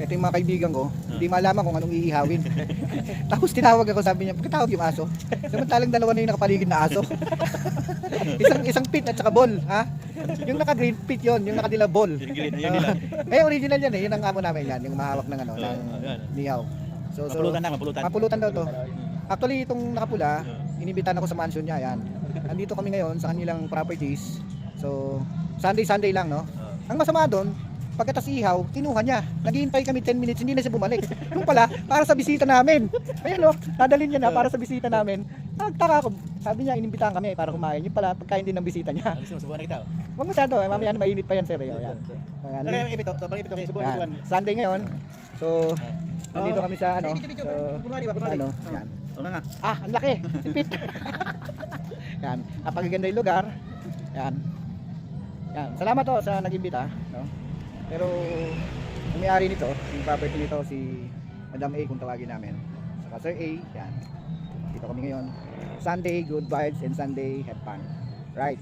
ito yung mga kaibigan ko, hindi malaman kung anong iihawin. Tapos tinawag ako, sabi niya, pagkatawag yung aso. Samantalang dalawa na yung nakapaligid na aso. isang pit at saka ball, ha? Yung naka-green pit yon, yung nakadila ball. Original yan eh, yun ang amo namin yan, yung mahawak ng ano, ng niyaw. Mapulutan daw to. Actually, itong nakapula, inimbitan ako sa mansion niya, yan. Nandito kami ngayon sa kanilang properties. So, Sunday lang, no? Ang masama doon, pagkatas ihaw, kinuha niya. Naghihintay kami 10 minutes, hindi na siya bumalik. Yung pala, para sa bisita namin. Ayan, no? Dadalhin niya na para sa bisita namin. Nagtaka ako. Sabi niya, inimbitahan kami para kumain. Yung pala, pagkain din ng bisita niya. Subuhan kita. Huwag masyado, mamaya mainit pa yan, sir. Ayan. Sunday ngayon. So, nandito kami sa ano. Yan. Ang laki. Sipit. Yan. Napakaganda yung lugar. Yan. Yan. Salamat to sa nag-imbita, no? Pero ang may-ari nito, yung property nito si Madam A kung tawagin namin. Saka Sir A, yan. Dito kami ngayon. Sunday, good vibes, and Sunday, have fun. Right.